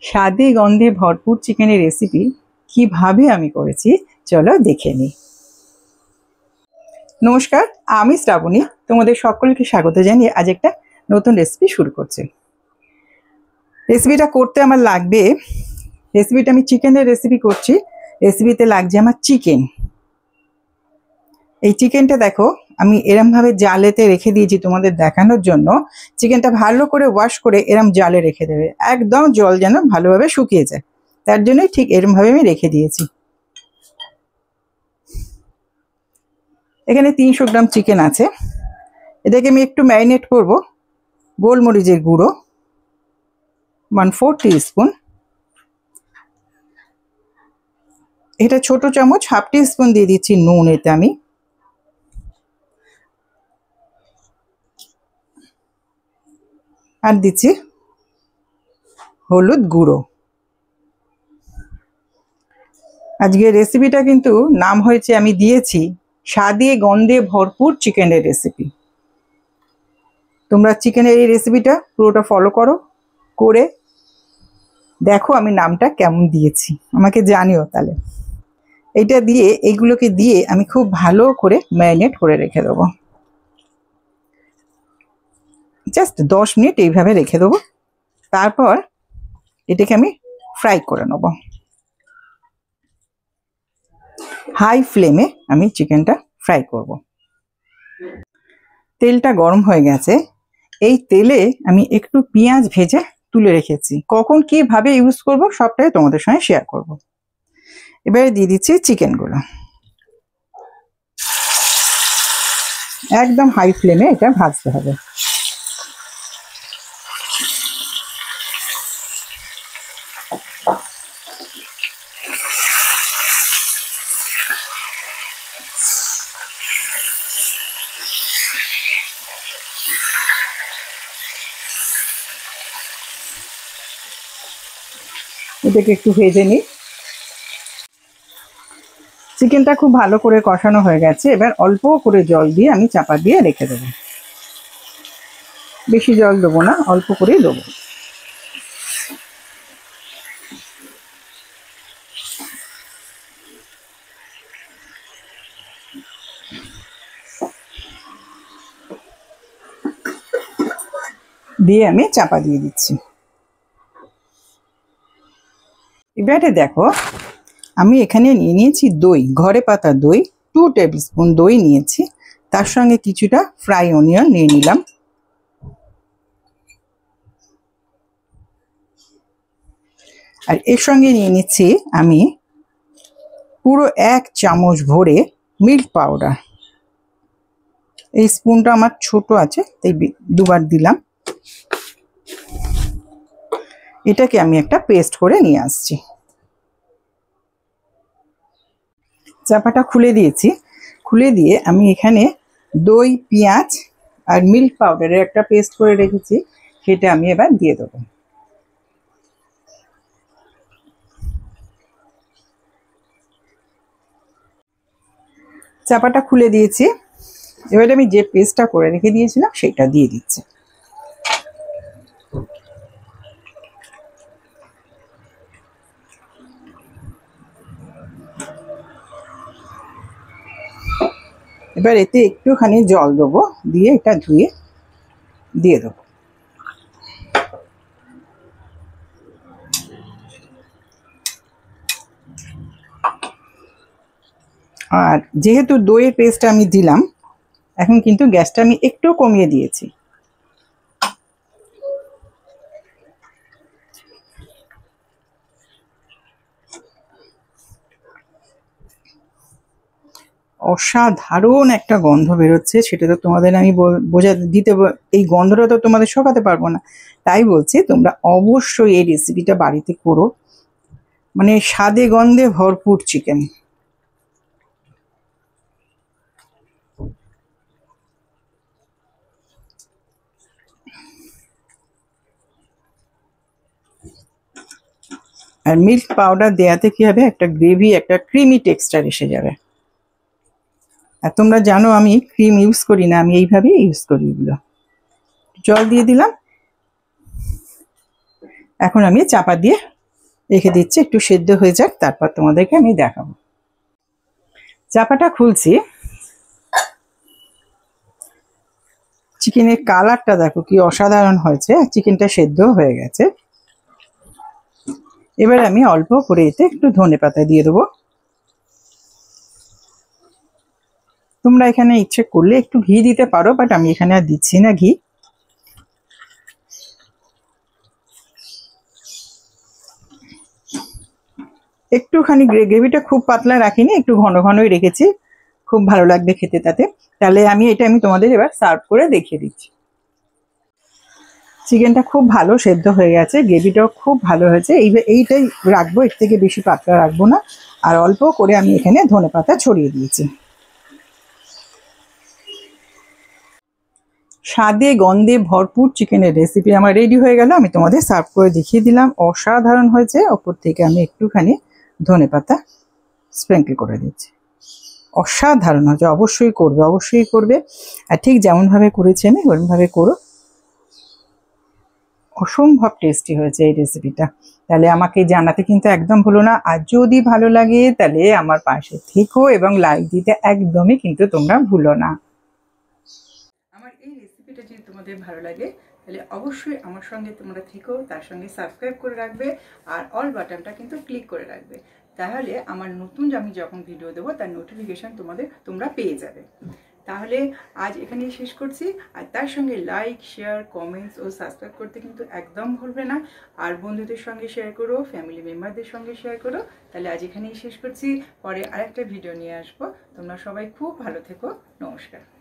স্বাদে গন্ধে ভরপুর চিকেনের রেসিপি কিভাবে আমি করেছি চলো দেখে নিই। নমস্কার, আমি শ্রাবণী, তোমাদের সকলকে স্বাগত জানিয়ে আজ একটা নতুন রেসিপি শুরু করছি। রেসিপিটা করতে আমার লাগবে, রেসিপিটা আমি চিকেনের রেসিপি করছি। রেসিপিতে লাগছে আমার চিকেন। এই চিকেনটা দেখো আমি এরমভাবে জালেতে রেখে দিয়েছি তোমাদের দেখানোর জন্য। চিকেনটা ভালো করে ওয়াশ করে এরম জালে রেখে দেবে, একদম জল যেন ভালোভাবে শুকিয়ে যায়, তার জন্যই ঠিক এরমভাবে আমি রেখে দিয়েছি। এখানে 300 গ্রাম চিকেন আছে। এটাকে আমি একটু ম্যারিনেট করব। গোলমরিচের গুঁড়ো 1/4 টিস্পুন, এটা ছোট চামচ হাফ টিস্পুন দিয়ে দিচ্ছি নুন এতে আমি। আর দিচ্ছি হলুদ গুঁড়ো। আজকে রেসিপিটা কিন্তু নাম হয়েছে, আমি দিয়েছি স্বাদে গন্ধে ভরপুর চিকেনের রেসিপি। তোমরা চিকেনের এই রেসিপিটা পুরোটা ফলো করো, করে দেখো আমি নামটা কেমন দিয়েছি, আমাকে জানিও তাহলে। এইটা দিয়ে এইগুলোকে দিয়ে আমি খুব ভালো করে ম্যারিনেট করে রেখে দেবো। জাস্ট 10 মিনিট এইভাবে রেখে দেবো। তারপর এটাকে আমি ফ্রাই করে নেব। হাই ফ্লেমে আমি চিকেনটা ফ্রাই করব। তেলটা গরম হয়ে গেছে। এই তেলে আমি একটু পেঁয়াজ ভেজে তুলে রেখেছি, কখন কিভাবে ইউজ করব সবটাই তোমাদের সঙ্গে শেয়ার করব। এবারে দিয়ে দিচ্ছি চিকেনগুলো। একদম হাই ফ্লেমে এটা ভাজতে হবে। এটাকে একটু ভেজে নিই। চিকেনটা খুব ভালো করে কষানো হয়ে গেছে। এবার অল্প করে জল দিয়ে আমি চাপা দিয়ে রেখে দেবো। বেশি জল দেবো না, অল্প করেই দেবো। দিয়ে আমি চাপা দিয়ে দিচ্ছি। এবারে দেখো আমি এখানে নিয়ে নিয়েছি দই, ঘরে পাতা দই 2 টেবিল স্পুন দই নিয়েছি। তার সঙ্গে কিছুটা ফ্রাই অনিয়ন নিয়ে নিলাম। আর এর সঙ্গে নিয়ে নিচ্ছি আমি পুরো 1 চামচ ভরে মিল্ক পাউডার। এই স্পুনটা আমার ছোট আছে তাই দুবার দিলাম। এটাকে আমি একটা পেস্ট করে নিয়ে আসছি। চাপাটা খুলে দিয়েছি। খুলে দিয়ে আমি এখানে দই, পেঁয়াজ আর মিল্ক পাউডারের একটা পেস্ট করে রেখেছি, সেটা আমি এবার দিয়ে দেবো। চাপাটা খুলে দিয়েছি। এবারে আমি যে পেস্টটা করে রেখে দিয়েছিলাম সেটা দিয়ে দিচ্ছি। এবার এতে একটুখানি জল দেবো, দিয়ে এটা ধুয়ে দিয়ে দেবো। আর যেহেতু দইয়ের পেস্টটা আমি দিলাম, এখন কিন্তু গ্যাসটা আমি একটু কমিয়ে দিয়েছি। অসাধারণ একটা গন্ধ বেরোচ্ছে, সেটা তো তোমাদের আমি এই গন্ধটা তো তোমাদের শোকাতে পারবো না। তাই বলছি তোমরা অবশ্যই এই রেসিপিটা বাড়িতে করো। মানে স্বাদে গন্ধে ভরপুর চিকেন। আর মিল্ক পাউডার দেওয়াতে কি হবে, একটা গ্রেভি, একটা ক্রিমি টেক্সচার এসে যাবে। আর তোমরা জানো আমি ক্রিম ইউজ করি না, আমি এইভাবেই ইউজ করি। এগুলো জল দিয়ে দিলাম। এখন আমি চাপা দিয়ে রেখে দিচ্ছি, একটু সেদ্ধ হয়ে যাক, তারপর তোমাদেরকে আমি দেখাবো। চাপাটা খুলছি, চিকেনের কালারটা দেখো কি অসাধারণ হয়েছে, চিকেনটা সেদ্ধ হয়ে গেছে। এবার আমি অল্প করে এতে একটু ধনেপাতা দিয়ে দেবো। তোমরা এখানে ইচ্ছে করলে একটু ঘি দিতে পারো, বাট আমি এখানে আর দিচ্ছি না ঘি। একটুখানি গ্রেভিটা খুব পাতলা রাখিনি, একটু ঘন ঘনই রেখেছি, খুব ভালো লাগবে খেতে তাতে। তাহলে আমি তোমাদের এবার সার্ভ করে দেখিয়ে দিচ্ছি। চিকেনটা খুব ভালো সেদ্ধ হয়ে গেছে, গ্রেভিটাও খুব ভালো হয়েছে। এইটাই রাখবো, এর থেকে বেশি পাতলা রাখবো না। আর অল্প করে আমি এখানে ধনেপাতা ছড়িয়ে দিয়েছি। স্বাদে গন্ধে ভরপুর চিকেনের রেসিপি আমার রেডি হয়ে গেল। আমি তোমাদের সার্ভ করে দেখিয়ে দিলাম, অসাধারণ হয়েছে। ওপর থেকে আমি একটুখানি ধনেপাতা স্প্রিঙ্কল করে দিচ্ছি। অসাধারণ হয়েছে, অবশ্যই করবে, অবশ্যই করবে। আর ঠিক যেমনভাবে করেছি আমি ওরমভাবে করো, অসম্ভব টেস্টি হয়েছে এই রেসিপিটা। তাহলে আমাকে জানাতে কিন্তু একদম ভুলো না। আর যদি ভালো লাগে তাহলে আমার পাশে থেকো এবং লাইক দিতে একদমই কিন্তু তোমরা ভুলো না। আমার এই রেসিপিটা যদি তোমাদের ভালো লাগে তাহলে অবশ্যই আমার সঙ্গে তোমরা থেকো, তার সঙ্গে সাবস্ক্রাইব করে রাখবে আর অল বাটনটা কিন্তু ক্লিক করে রাখবে। তাহলে আমার নতুন আমি যখন ভিডিও দেবো তার নোটিফিকেশান তোমরা পেয়ে যাবে। তাহলে আজ এখানেই শেষ করছি। আর তার সঙ্গে লাইক, শেয়ার, কমেন্টস ও সাবস্ক্রাইব করতে কিন্তু একদম ভুলবে না। আর বন্ধুদের সঙ্গে শেয়ার করো, ফ্যামিলি মেম্বারদের সঙ্গে শেয়ার করো। তাহলে আজ এখানেই শেষ করছি, পরে আরেকটা ভিডিও নিয়ে আসবো। তোমরা সবাই খুব ভালো থেকো। নমস্কার।